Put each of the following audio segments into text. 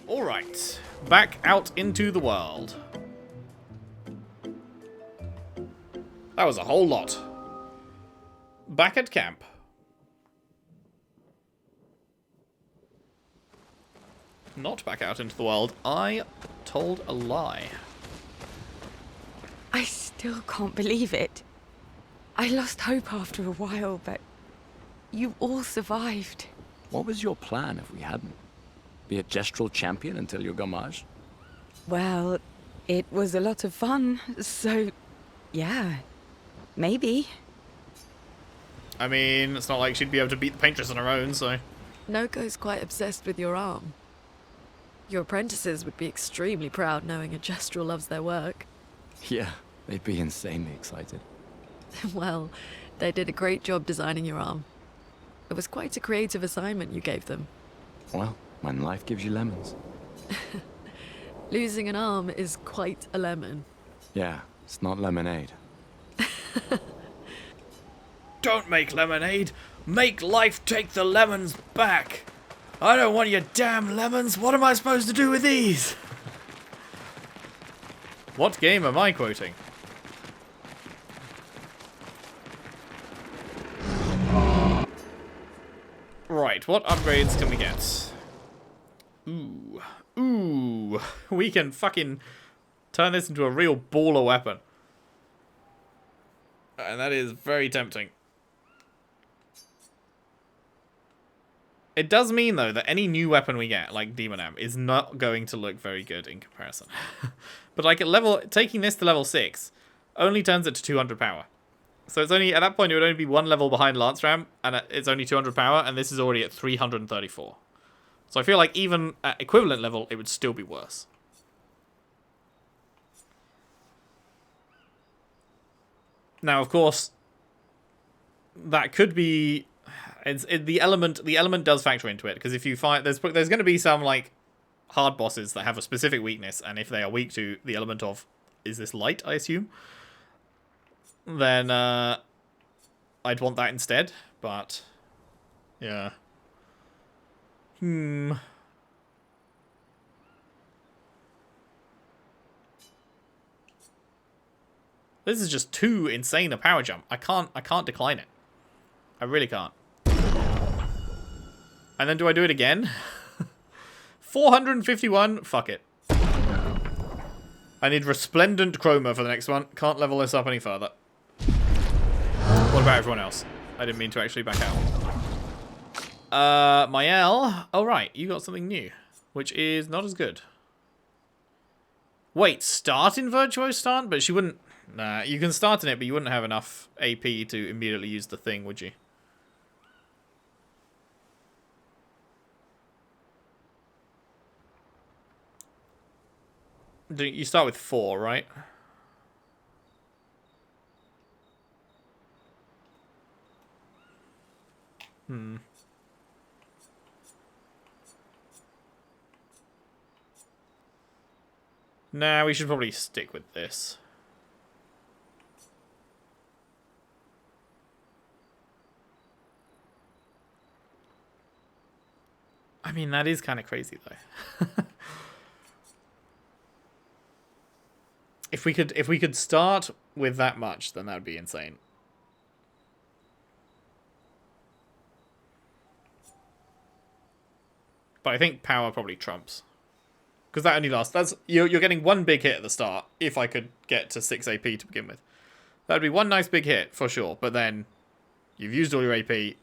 Alright. Back out into the world. That was a whole lot. Back at camp. Not back out into the world. I told a lie. I still can't believe it. I lost hope after a while, but you all survived. What was your plan if we hadn't? Be a gestural champion until your gommage? Well, it was a lot of fun, so yeah, maybe. I mean, it's not like she'd be able to beat the Paintress on her own, so... Noco's quite obsessed with your arm. Your apprentices would be extremely proud knowing a gestural loves their work. Yeah, they'd be insanely excited. Well, they did a great job designing your arm. It was quite a creative assignment you gave them. Well, when life gives you lemons. Losing an arm is quite a lemon. Yeah, it's not lemonade. Don't make lemonade. Make life take the lemons back. I don't want your damn lemons. What am I supposed to do with these? What game am I quoting? Right, what upgrades can we get? Ooh. Ooh. We can fucking turn this into a real baller weapon. And that is very tempting. It does mean, though, that any new weapon we get, like Demon Amp, is not going to look very good in comparison. But like taking this to level 6 only turns it to 200 power. So it's only, at that point, it would only be one level behind Lance Ram, and it's only 200 power, and this is already at 334. So I feel like even at equivalent level, it would still be worse. Now, of course, that could be... the element does factor into it, because if you find... There's going to be some, like, hard bosses that have a specific weakness, and if they are weak to the element of... Is this light, I assume? Then, I'd want that instead, but... Yeah. This is just too insane a power jump. I can't decline it. I really can't. And then do I do it again? 451? Fuck it. I need Resplendent Chroma for the next one. Can't level this up any further. What about everyone else? I didn't mean to actually back out. Maelle. Oh, right. You got something new. Which is not as good. Wait, start in Virtuoso Start? But she wouldn't... Nah, you can start in it, but you wouldn't have enough AP to immediately use the thing, would you? You start with 4, right? Nah, we should probably stick with this. I mean, that is kind of crazy, though. If we could start with that much, then that would be insane. But I think power probably trumps. Because that only lasts... You're getting one big hit at the start, if I could get to 6 AP to begin with. That would be one nice big hit, for sure. But then, you've used all your AP.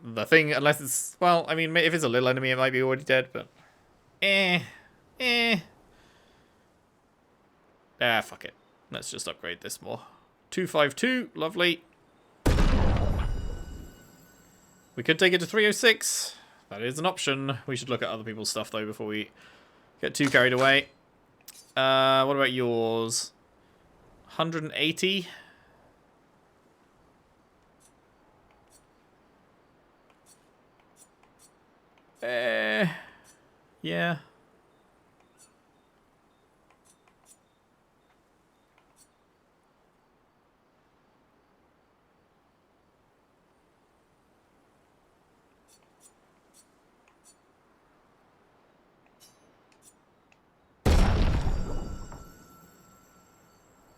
The thing, unless it's... Well, I mean, if it's a little enemy, it might be already dead, but... Ah, fuck it. Let's just upgrade this more. 252, lovely. We could take it to 306. That is an option. We should look at other people's stuff, though, before we get too carried away. What about yours? 180. Yeah.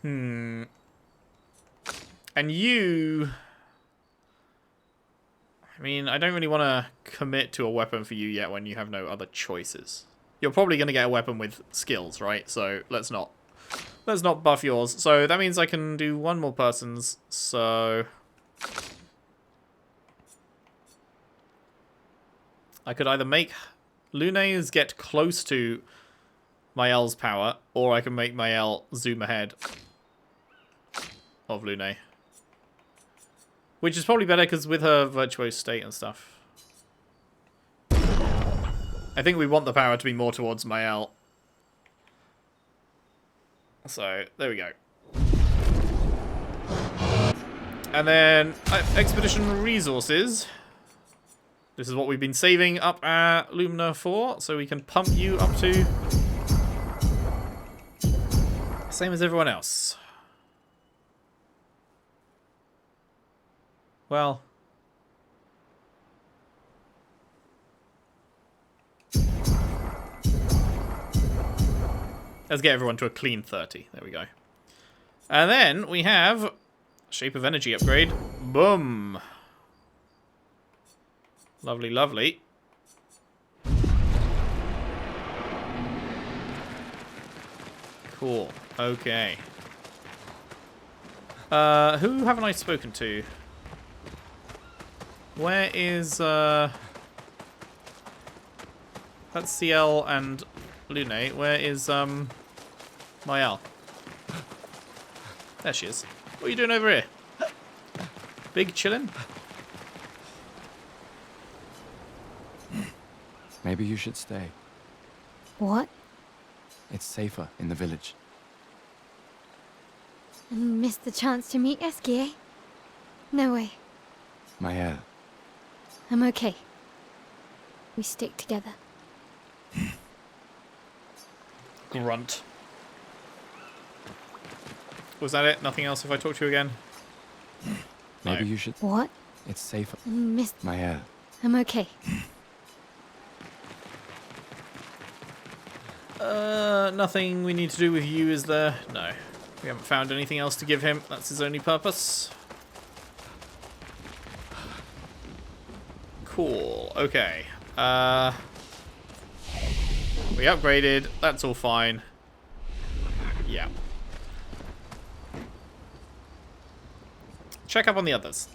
And you... I mean, I don't really want to commit to a weapon for you yet when you have no other choices. You're probably going to get a weapon with skills, right? So let's not buff yours. So that means I can do one more person's. So I could either make Lune's get close to Maelle's power, or I can make Maelle zoom ahead of Lune. Which is probably better because with her virtuose state and stuff. I think we want the power to be more towards Maelle. So, there we go. And then, expedition resources. This is what we've been saving up at Lumina for, so we can pump you up to... same as everyone else. Well... let's get everyone to a clean 30. There we go. And then we have Shape of Energy upgrade. Boom. Lovely, lovely. Cool. Okay. Who haven't I spoken to? Where is, that's Sciel and Lune. Where is, Maelle? There she is. What are you doing over here? Big chillin'? Maybe you should stay. What? It's safer in the village. And missed the chance to meet Esquie, eh? No way. Maelle. I'm okay. We stick together. Grunt. Was that it? Nothing else if I talk to you again? Maybe you should... What? It's safer. Missed... Maelle. I'm okay. Nothing we need to do with you, is there? No. We haven't found anything else to give him. That's his only purpose. Cool. Okay. We upgraded. That's all fine. Yeah. Check up on the others.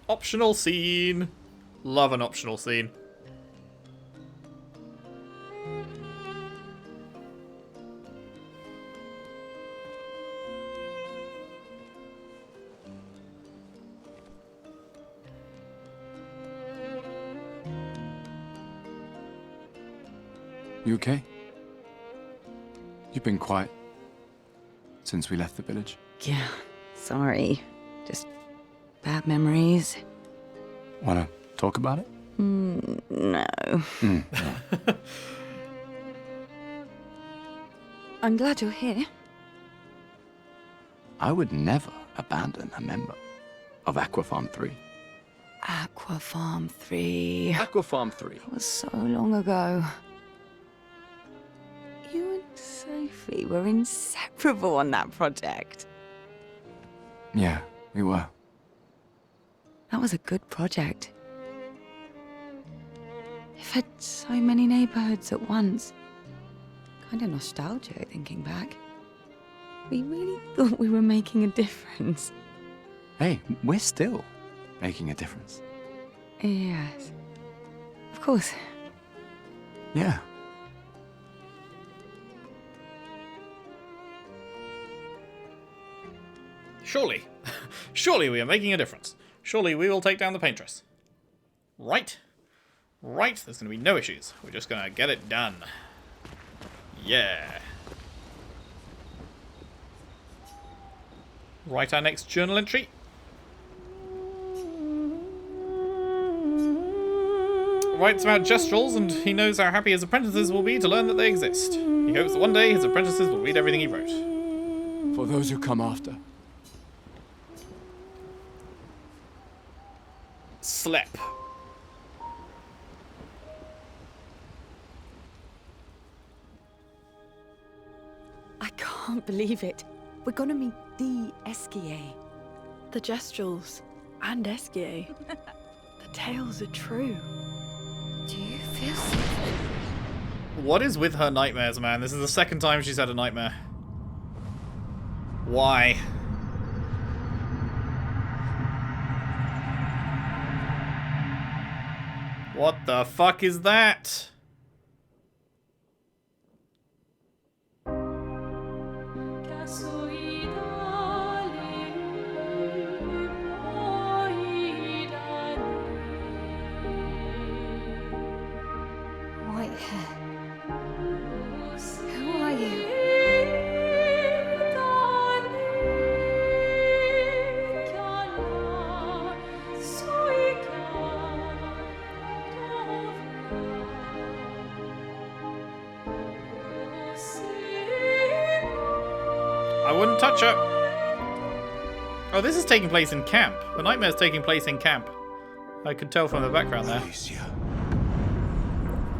Optional scene. Love an optional scene. You okay? You've been quiet since we left the village. Yeah, sorry. Just bad memories. Wanna talk about it? No. Yeah. I'm glad you're here. I would never abandon a member of Aquafarm 3. Aquafarm 3. Aquafarm 3. That was so long ago. You and Sophie were inseparable on that project. Yeah, we were. That was a good project. It fed so many neighborhoods at once. Kind of nostalgic thinking back. We really thought we were making a difference. Hey, we're still making a difference. Yes. Of course. Yeah. Surely. Surely we are making a difference. Surely we will take down the Paintress. Right? Right, there's going to be no issues. We're just going to get it done. Yeah. Write our next journal entry. Writes about gestrels, and he knows how happy his apprentices will be to learn that they exist. He hopes that one day his apprentices will read everything he wrote. For those who come after. Slep. can't believe it. We're gonna meet the Esquie. The Gestrals and Esquie. The tales are true. Do you feel something? What is with her nightmares, man? This is the second time she's had a nightmare. Why? What the fuck is that? White hair. Who are you? I wouldn't touch her. Oh, this is taking place in camp. The nightmare's taking place in camp. I could tell from the background there.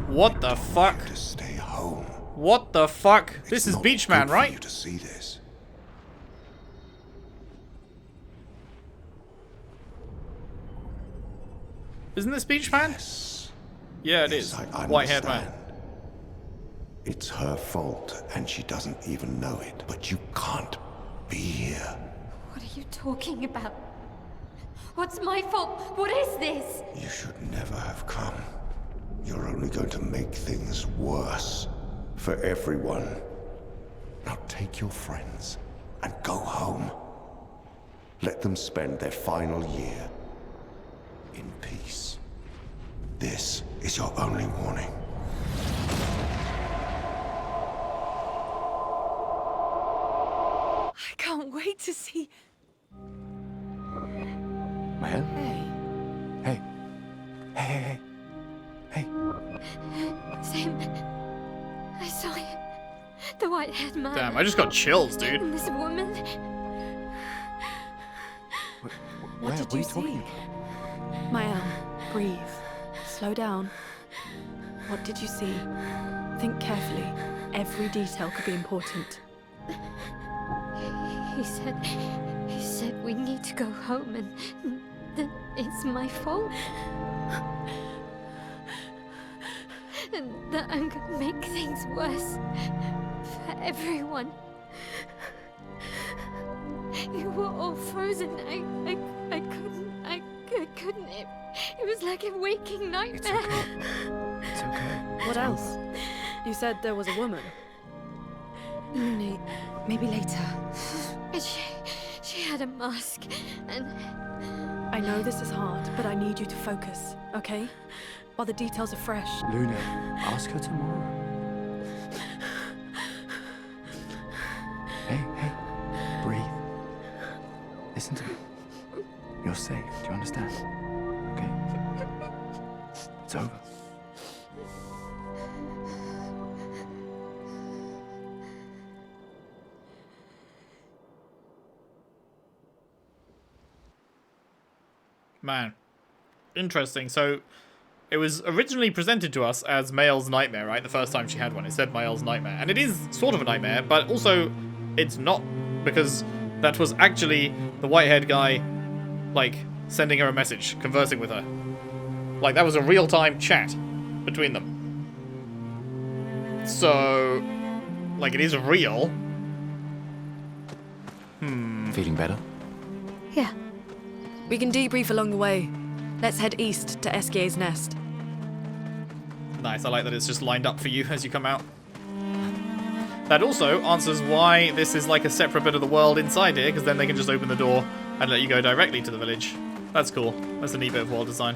What the fuck? To stay home. What the fuck? This is Not Beachman, good for right? you to see this. Isn't this Beachman? Yes. Yeah, it Yes, is. I White-haired man. understand. It's her fault, and she doesn't even know it. But you can't be here. What are you talking about? What's my fault? What is this? You should never have come. You're only going to make things worse for everyone. Now take your friends and go home. Let them spend their final year in peace. This is your only warning. I can't wait to see. Maelle? Hey. Hey. Hey. Hey. Same. I saw it. The white-haired man. Damn, I just got chills, dude. And this woman. What did are you you talking see? about? Maelle, breathe. Slow down. What did you see? Think carefully. Every detail could be important. He said we need to go home and that it's my fault. And that I'm gonna make things worse for everyone. You were all frozen. I couldn't. It was like a waking nightmare. It's okay. It's okay. What else? You said there was a woman. Lune, maybe later. And she had a mask and I know this is hard, but I need you to focus, okay? While the details are fresh. Lune, ask her tomorrow. Hey, breathe. Listen to me. You're safe, do you understand? Okay? It's over. Man. Interesting. So, it was originally presented to us as Maelle's nightmare, right? The first time she had one, it said Maelle's nightmare. And it is sort of a nightmare, but also it's not, because that was actually the white-haired guy, like, sending her a message, conversing with her. Like, that was a real-time chat between them. So, like, it is real. Feeling better? Yeah. We can debrief along the way. Let's head east to Esquie's nest. Nice, I like that it's just lined up for you as you come out. That also answers why this is like a separate bit of the world inside here, because then they can just open the door and let you go directly to the village. That's cool. That's a neat bit of world design.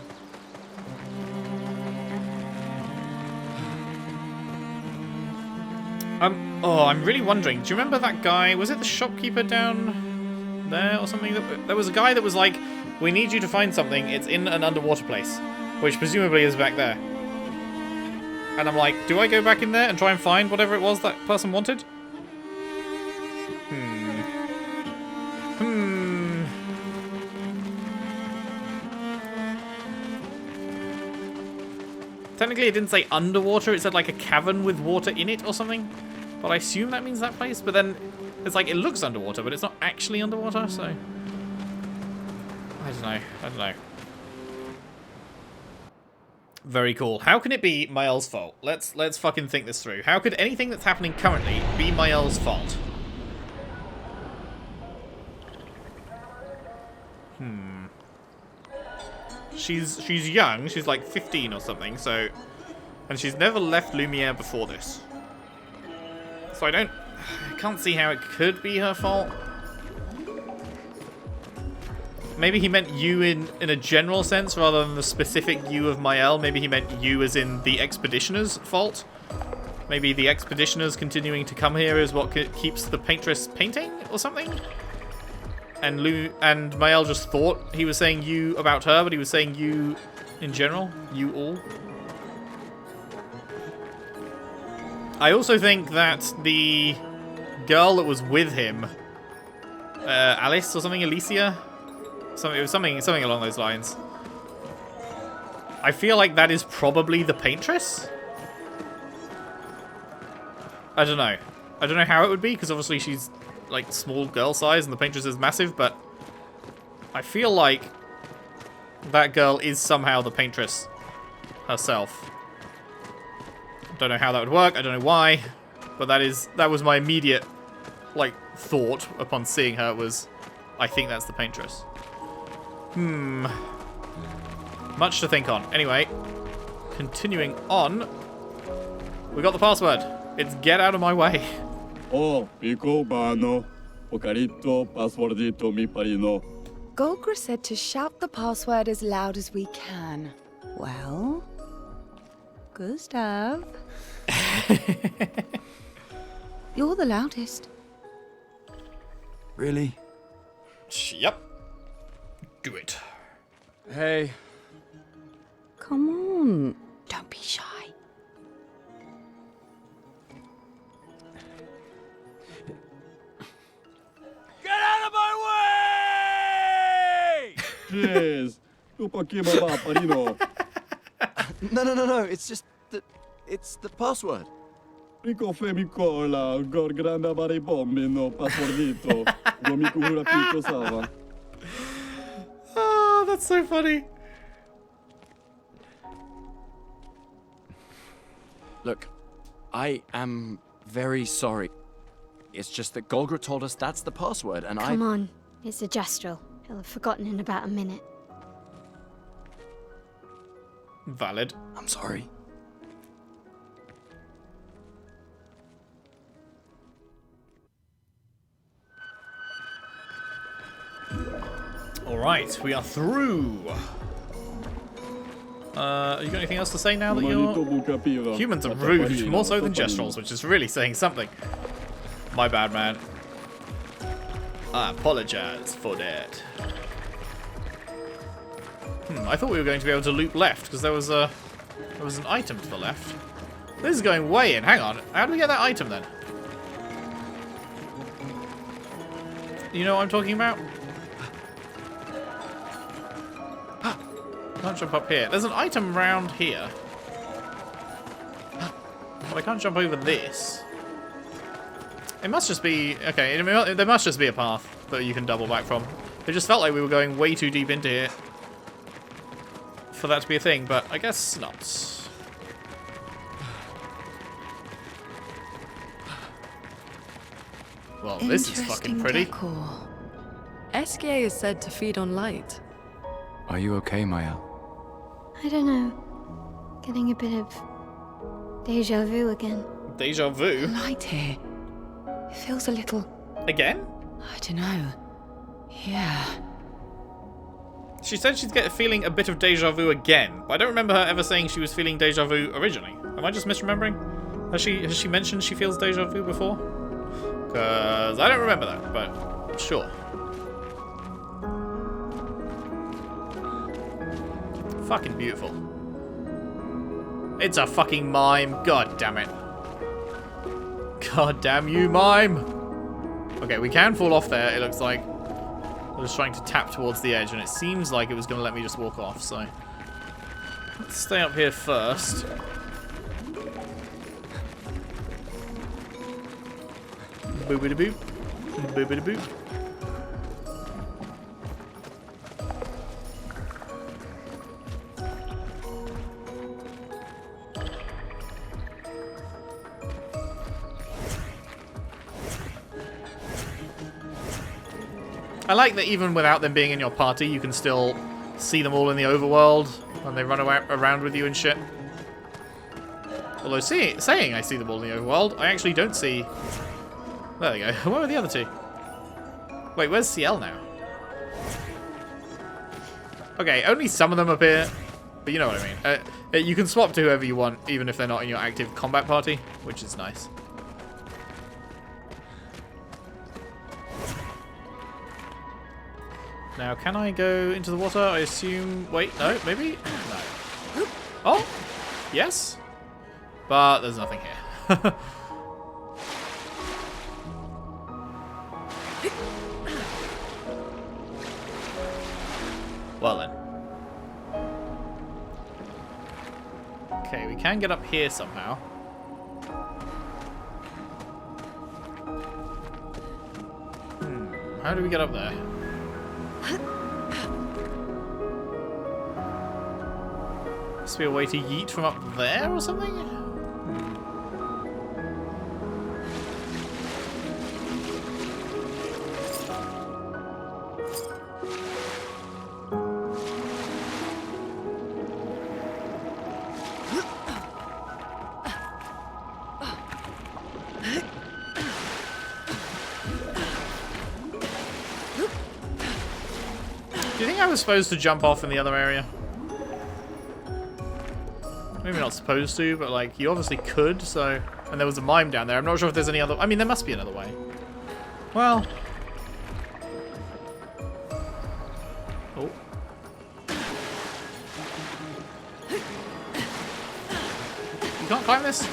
Oh, I'm really wondering. Do you remember that guy? Was it the shopkeeper down there or something? There was a guy that was like, we need you to find something. It's in an underwater place, which presumably is back there. And I'm like, do I go back in there and try and find whatever it was that person wanted? Technically, it didn't say underwater. It said like a cavern with water in it or something. But I assume that means that place. But then it's like it looks underwater, but it's not actually underwater, so I don't know. I don't know. Very cool. How can it be Maelle's fault? Let's fucking think this through. How could anything that's happening currently be Maelle's fault? She's young. She's like 15 or something. So, and she's never left Lumiere before this. So I can't see how it could be her fault. Maybe he meant you in a general sense rather than the specific you of Maelle. Maybe he meant you as in the Expeditioners' fault. Maybe the Expeditioners continuing to come here is what keeps the Paintress painting or something? And Maelle just thought he was saying you about her, but he was saying you in general. You all. I also think that the girl that was with him, Alice or something, Alicia? It was something along those lines. I feel like that is probably the Paintress. I don't know. I don't know how it would be, because obviously she's like small girl size and the Paintress is massive, but I feel like that girl is somehow the Paintress herself. Don't know how that would work. I don't know why, but that was my immediate like thought upon seeing her was, I think that's the Paintress. Much to think on. Anyway, continuing on, we got the password. It's get out of my way. Oh, pico bano, pocarito passwordito mi parino. Golgra said to shout the password as loud as we can. Well, Gustave. You're the loudest. Really? Yep. Do it. Hey. Come on. Don't be shy. Get out of my way! Yes, tu paki baba parino. No. It's just that it's the password. Pico femicola, gor granda bare bombino passwordito. Gomiku hura pico sava. Oh, that's so funny. Look, I am very sorry. It's just that Golgra told us that's the password, and Come on, it's a gestural. He'll have forgotten in about a minute. Valid. I'm sorry. Alright, we are through. You got anything else to say now that you're... Humans are rude, more so than gestrals, which is really saying something. My bad, man. I apologize for that. I thought we were going to be able to loop left, because there was an item to the left. This is going way in. Hang on. How do we get that item, then? You know what I'm talking about? Can't jump up here. There's an item round here. But I can't jump over this. It must just be... Okay, there must just be a path that you can double back from. It just felt like we were going way too deep into here for that to be a thing, but I guess not. Well, this is fucking pretty. Decor. Esquie is said to feed on light. Are you okay, Maelle? I don't know. Getting a bit of deja vu again. Deja vu? Light here. It feels a little... Again? I don't know. Yeah. She said she's feeling a bit of deja vu again, but I don't remember her ever saying she was feeling deja vu originally. Am I just misremembering? Has she mentioned she feels deja vu before? Because I don't remember that, but sure. Fucking beautiful. It's a fucking mime. God damn it. God damn you, Mime. Okay, we can fall off there, it looks like. I was trying to tap towards the edge, and it seems like it was going to let me just walk off, so... Let's stay up here first. Boobity boop. Boobity boop. I like that even without them being in your party, you can still see them all in the overworld when they run around with you and shit. Although saying I see them all in the overworld, I actually don't see... There they go. Where are the other two? Wait, where's Sciel now? Okay, only some of them appear, but you know what I mean. You can swap to whoever you want, even if they're not in your active combat party, which is nice. Now, can I go into the water? I assume... Wait, no, maybe? No. Oh, yes. But there's nothing here. Well then. Okay, we can get up here somehow. How do we get up there? Must be a way to yeet from up there or something? Do you think I was supposed to jump off in the other area? Maybe not supposed to, but like, you obviously could, so... And there was a mime down there. I'm not sure if there's any other... I mean, there must be another way. Well... Oh. You can't climb this?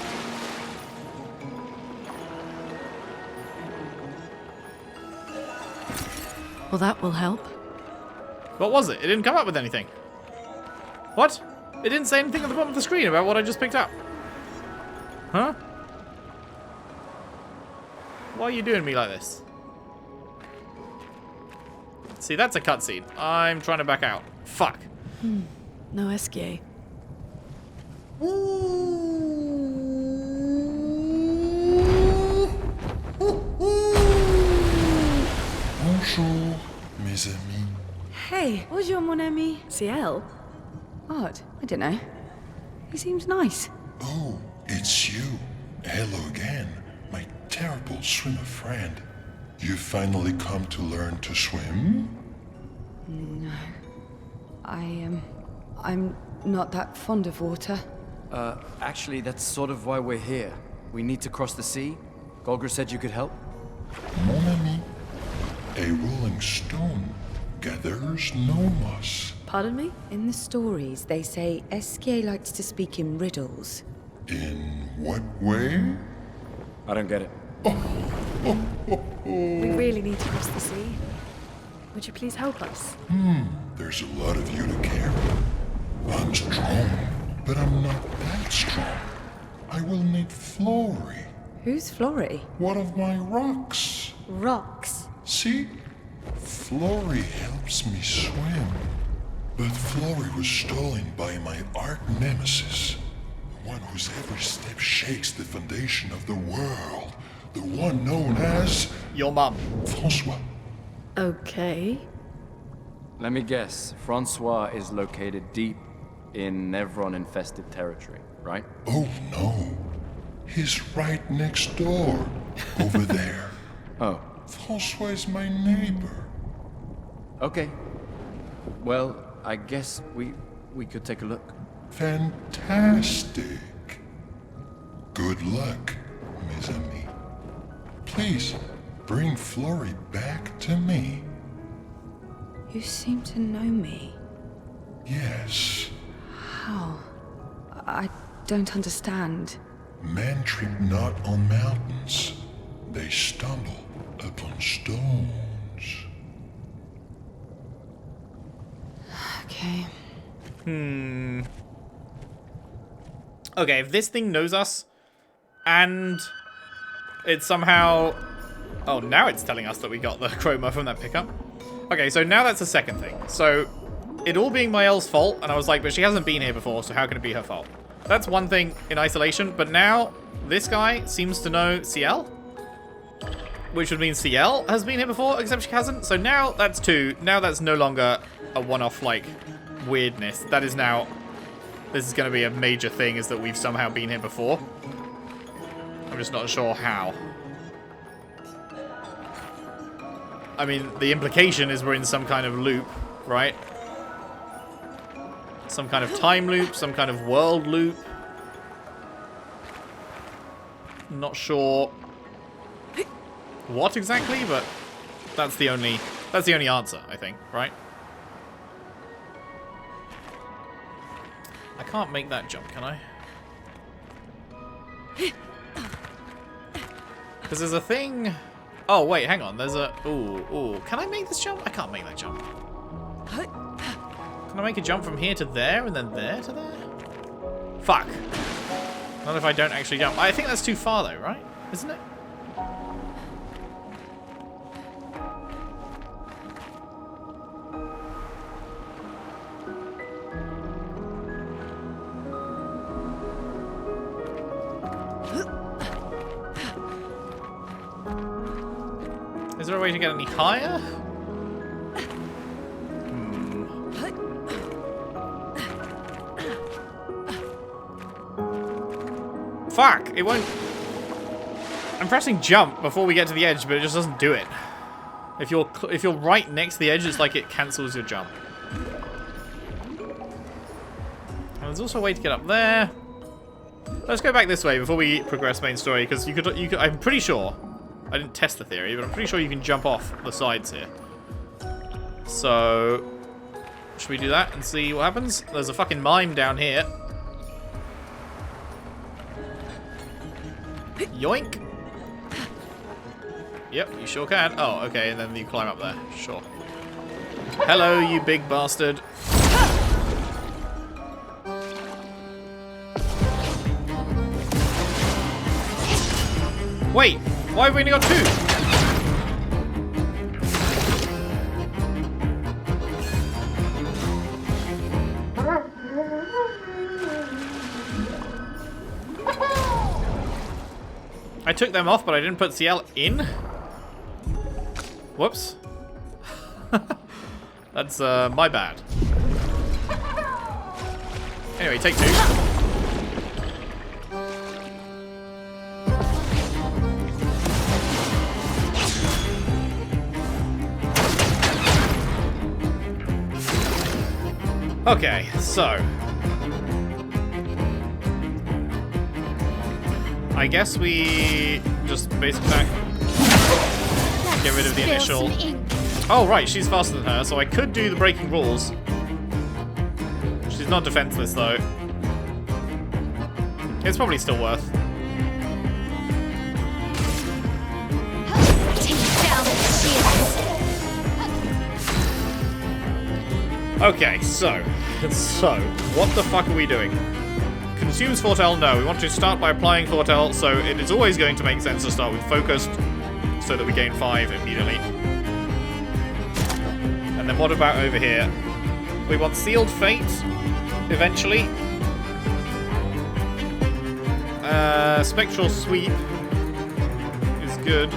Well, that will help. What was it? It didn't come up with anything. What? It didn't say anything at the bottom of the screen about what I just picked up. Huh? Why are you doing me like this? See, that's a cutscene. I'm trying to back out. Fuck. No Esquie. Bonjour, mes amis. Hey, bonjour, mon ami. Sciel? Odd. I don't know. He seems nice. Oh, it's you. Hello again, my terrible swimmer friend. You finally come to learn to swim? No. I'm not that fond of water. Actually, that's sort of why we're here. We need to cross the sea. Golgra said you could help. Mon ami, a rolling stone gathers no moss. Pardon me? In the stories, they say Esquie likes to speak in riddles. In what way? I don't get it. We really need to cross the sea. Would you please help us? There's a lot of you to carry. I'm strong, but I'm not that strong. I will need Flory, Who's Flory? one of my rocks. Rocks. See? Flory helps me swim. But Flory was stolen by my arch nemesis. The one whose every step shakes the foundation of the world. The one known as... Your mum. Francois. Okay. Let me guess. Francois is located deep in Nevron-infested territory, right? Oh no. He's right next door. Over there. Oh, Francois is my neighbor. okay. Well, I guess we could take a look. Fantastic. Good luck, mes amis. Please, bring Flory back to me. You seem to know me. Yes. How? I don't understand. Men trip not on mountains. They stumble upon stones. Okay. Okay, if this thing knows us, and it somehow Oh, now it's telling us that we got the chroma from that pickup. Okay, so now that's the second thing. So, it all being Maelle's fault, and I was like, but she hasn't been here before, so how can it be her fault? That's one thing in isolation, but now this guy seems to know Sciel, which would mean Sciel has been here before, except she hasn't. So now that's two. Now that's no longer a one-off, like, weirdness. That is now... This is going to be a major thing, is that we've somehow been here before. I'm just not sure how. I mean, the implication is we're in some kind of loop, right? Some kind of time loop, some kind of world loop. Not sure what exactly, but that's the only answer, I think, right? I can't make that jump, can I? Because there's a thing... Oh, wait, hang on. There's a... Ooh. Can I make this jump? I can't make that jump. Can I make a jump from here to there and then there to there? Fuck. Not if I don't actually jump. I think that's too far, though, right? Isn't it? Is there a way to get any higher? Fuck! It won't... I'm pressing jump before we get to the edge, but it just doesn't do it. If you're right next to the edge, it's like it cancels your jump. And there's also a way to get up there. Let's go back this way before we progress main story, because you could. I'm pretty sure. I didn't test the theory, but I'm pretty sure you can jump off the sides here. So, should we do that and see what happens? There's a fucking mime down here. Yoink. Yep, you sure can. Oh, okay, and then you climb up there. Sure. Hello, you big bastard. Wait, why have we only got two? I took them off, but I didn't put Sciel in? Whoops. That's my bad. Anyway, take two. Okay, so I guess we just basically get rid of the initial. Oh right, she's faster than her, so I could do the breaking rules. She's not defenseless though. It's probably still worth. Okay, so what the fuck are we doing? Consumes foretell? No, we want to start by applying foretell, so it is always going to make sense to start with focused, so that we gain 5 immediately. And then what about over here? We want sealed fate, eventually. Spectral sweep is good.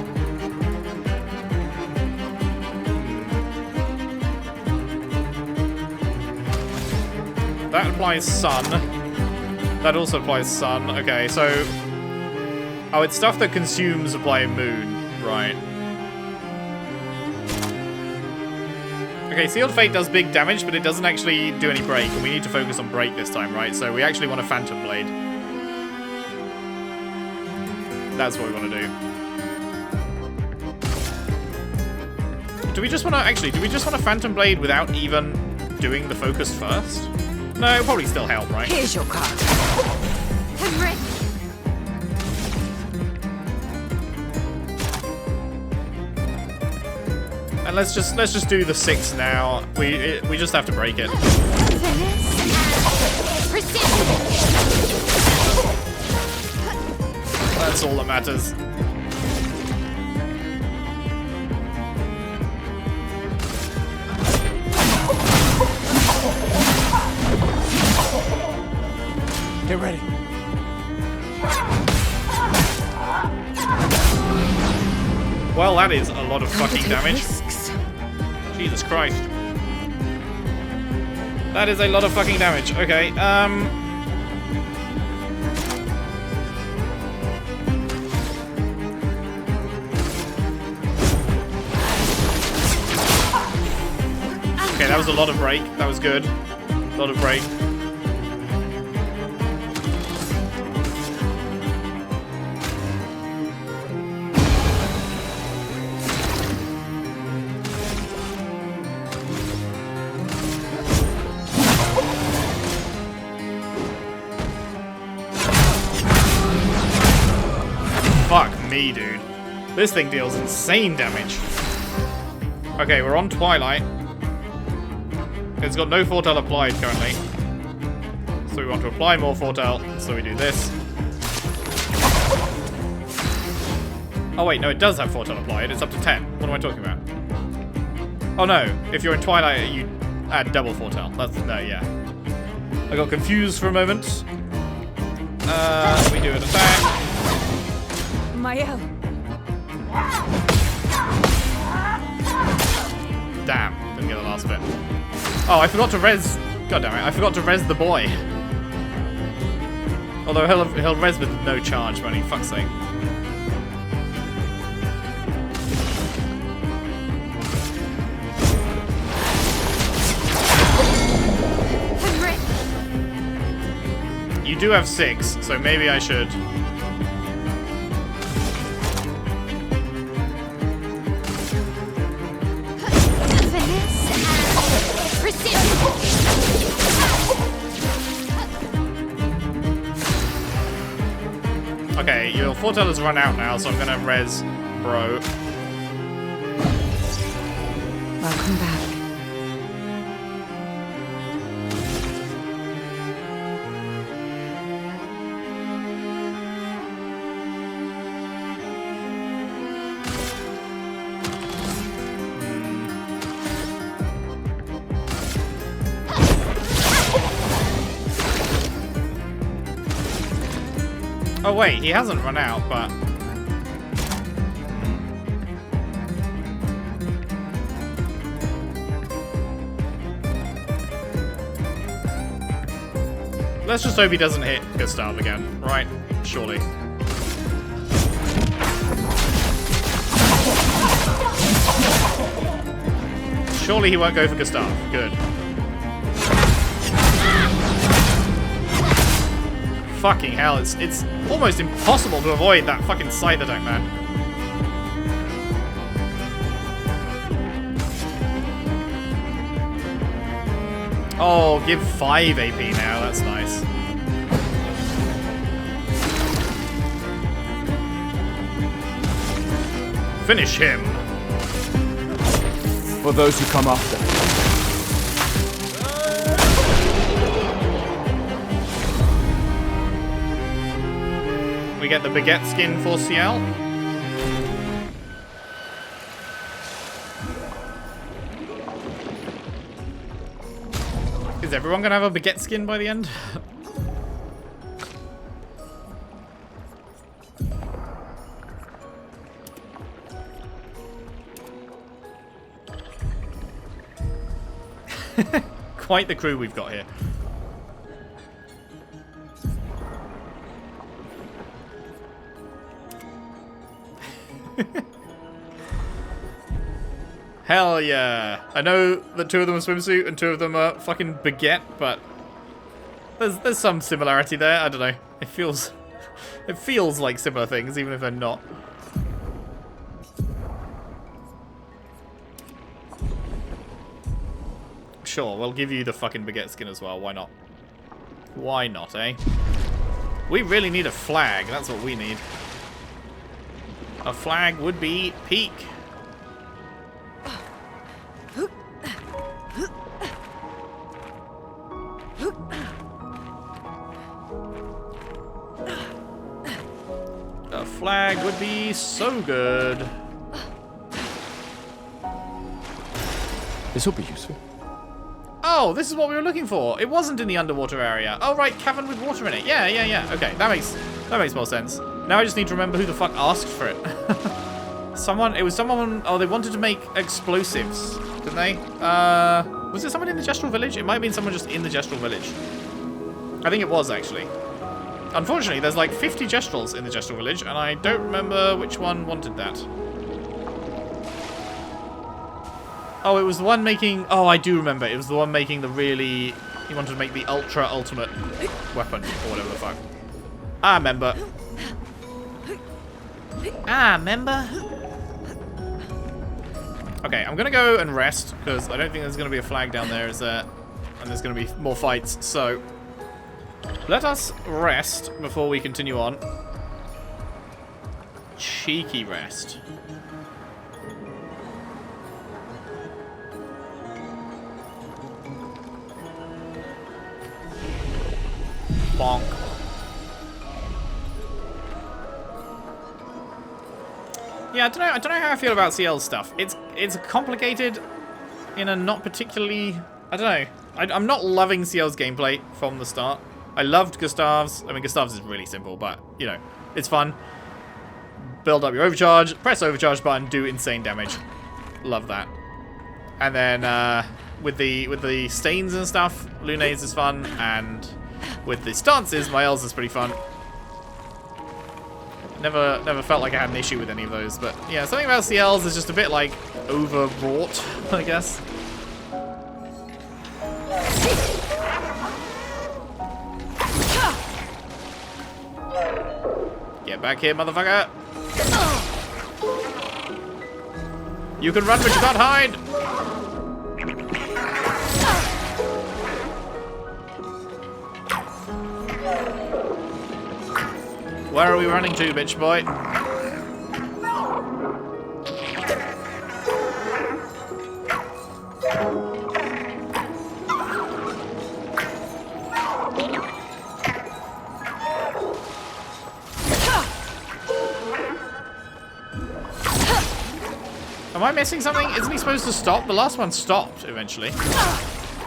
That applies sun. That also applies sun. Okay, so... Oh, it's stuff that consumes applying moon. Right. Okay, Sealed Fate does big damage, but it doesn't actually do any break. And we need to focus on break this time, right? So we actually want a Phantom Blade. That's what we want to do. Do we just want to... Actually, do we just want a Phantom Blade without even doing the focus first? No, it'll probably still help, right? Here's your card. I'm ready. And let's just do the 6 now. We just have to break it. That's all that matters. Get ready. Well, that is a lot of fucking damage. Jesus Christ. That is a lot of fucking damage. Okay, okay, that was a lot of break. That was good. A lot of break. Fuck me, dude. This thing deals insane damage. Okay, we're on Twilight. It's got no foretell applied currently. So we want to apply more foretell, so we do this. Oh wait, no, it does have foretell applied. It's up to 10. What am I talking about? Oh no, if you're in Twilight, you add double foretell. That's, no, yeah. I got confused for a moment. We do an attack. Maelle. Damn, didn't get the last bit. Oh, I forgot to res. God damn it, I forgot to res the boy. Although he'll res with no charge, money. Fuck's sake. You do have 6, so maybe I should. Okay, your foretell has run out now, so I'm gonna res bro. Welcome back. Oh wait, he hasn't run out, but... Let's just hope he doesn't hit Gustave again, right? Surely. Surely he won't go for Gustave. Good. Fucking hell, it's almost impossible to avoid that fucking scythe attack, man. Oh, give 5 AP now, that's nice. Finish him. For those who come after. We get the baguette skin for Sciel. Is everyone gonna have a baguette skin by the end? Quite the crew we've got here. Hell yeah. I know that 2 of them are swimsuit and 2 of them are fucking baguette, but there's some similarity there. I don't know. It feels like similar things, even if they're not. Sure, we'll give you the fucking baguette skin as well. Why not? Why not, eh? We really need a flag. That's what we need. A flag would be peak. A flag would be so good. This will be useful. Oh, this is what we were looking for. It wasn't in the underwater area. Oh, right, cavern with water in it. Yeah. Okay, that makes more sense. Now I just need to remember who the fuck asked for it. It was someone, oh, they wanted to make explosives, didn't they? Was it someone in the Gestural Village? It might have been someone just in the Gestural Village. I think it was, actually. Unfortunately, there's like 50 Gestrals in the Gestural Village, and I don't remember which one wanted that. Oh, it was the one making... Oh, I do remember. It was the one making the really... He wanted to make the ultimate weapon, or whatever the fuck. I remember. Okay, I'm gonna go and rest, because I don't think there's gonna be a flag down there, is there? And there's gonna be more fights, so... Let us rest before we continue on. Cheeky rest. Bonk. Yeah, I don't know how I feel about Sciel's stuff. It's complicated in a not particularly... I don't know. I'm not loving Sciel's gameplay from the start. I loved Gustave's. I mean, Gustave's is really simple, but, you know, it's fun. Build up your overcharge, press overcharge button, do insane damage. Love that. And then with the stains and stuff, Lune's is fun, and with the stances, Maelle's is pretty fun. Never felt like I had an issue with any of those, but yeah, something about Sciel's is just a bit like overwrought, I guess. Get back here, motherfucker! You can run, but you can't hide! Where are we running to, bitch boy? Am I missing something? Isn't he supposed to stop? The last one stopped eventually.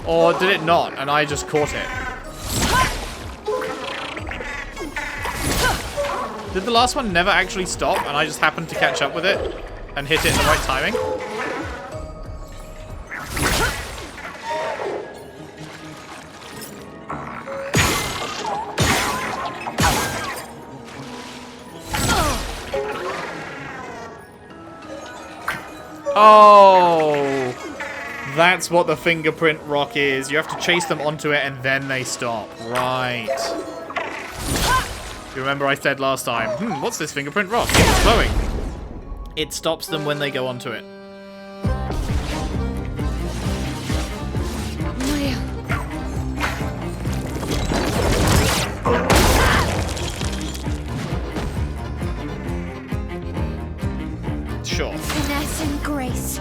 Or did it not? And I just caught it. Did the last one never actually stop and I just happened to catch up with it and hit it in the right timing? Oh, that's what the fingerprint rock is. You have to chase them onto it and then they stop. Right. You remember I said last time, what's this fingerprint rock? It's glowing. It stops them when they go onto it. Sure. Finesse and grace.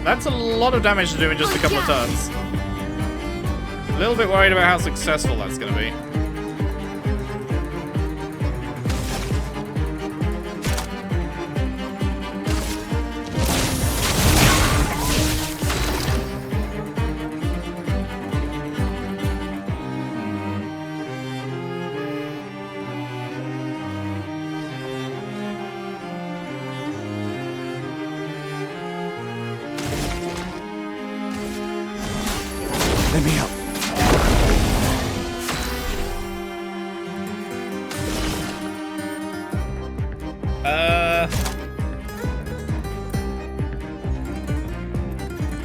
That's a lot of damage to do in just a couple of turns. A little bit worried about how successful that's going to be. Let me help.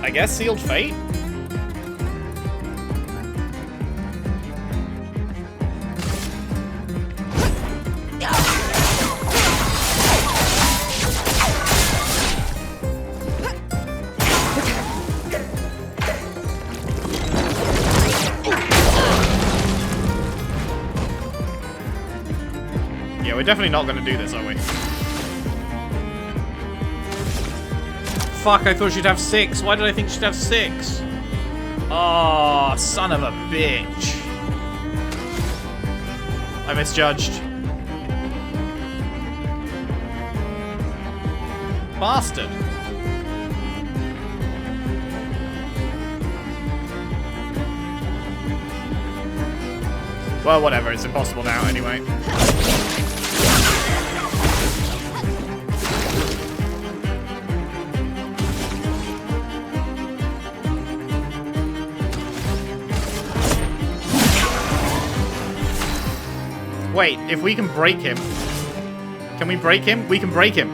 I guess Sealed Fate? we're definitely not going to do this, are we? Fuck, I thought she'd have 6. Why did I think she'd have 6? Oh, son of a bitch. I misjudged. Bastard. Well, whatever. It's impossible now anyway. Wait, if we can break him... Can we break him? We can break him.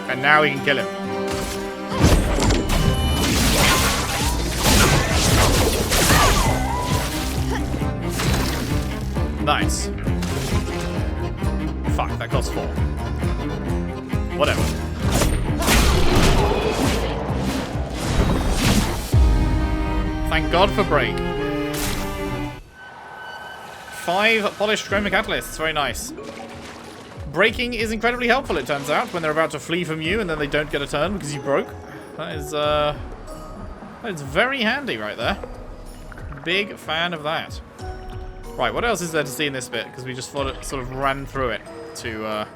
And now we can kill him. Nice. Fuck, that costs 4. Whatever. Thank God for break. 5 polished chroma catalysts. Very nice. Breaking is incredibly helpful, it turns out, when they're about to flee from you and then they don't get a turn because you broke. That is very handy right there. Big fan of that. Right, what else is there to see in this bit? Because we just sort of ran through it to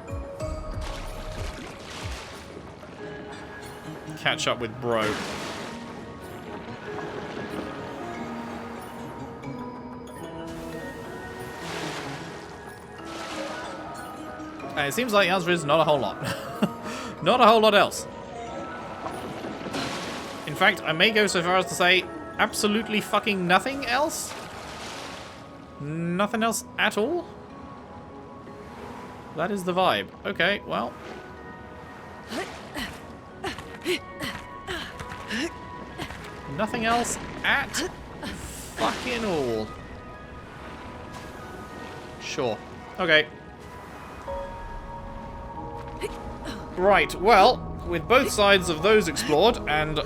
catch up with Bro. And it seems like the answer is not a whole lot. Not a whole lot else. In fact, I may go so far as to say absolutely fucking nothing else? Nothing else at all? That is the vibe. Okay, well. Nothing else at fucking all. Sure. Okay. Right, well, with both sides of those explored and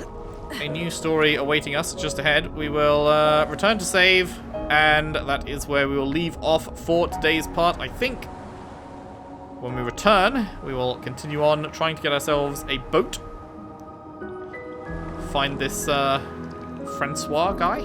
a new story awaiting us just ahead, we will return to save, and that is where we will leave off for today's part, I think. When we return, we will continue on trying to get ourselves a boat. Find this Francois guy.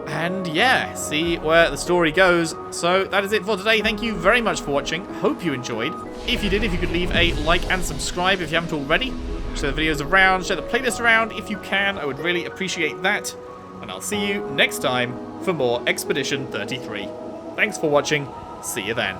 And yeah, see where the story goes. So that is it for today. Thank you very much for watching. Hope you enjoyed. If you did, if you could leave a like and subscribe if you haven't already. Share the videos around, share the playlist around if you can. I would really appreciate that. And I'll see you next time for more Expedition 33. Thanks for watching. See you then.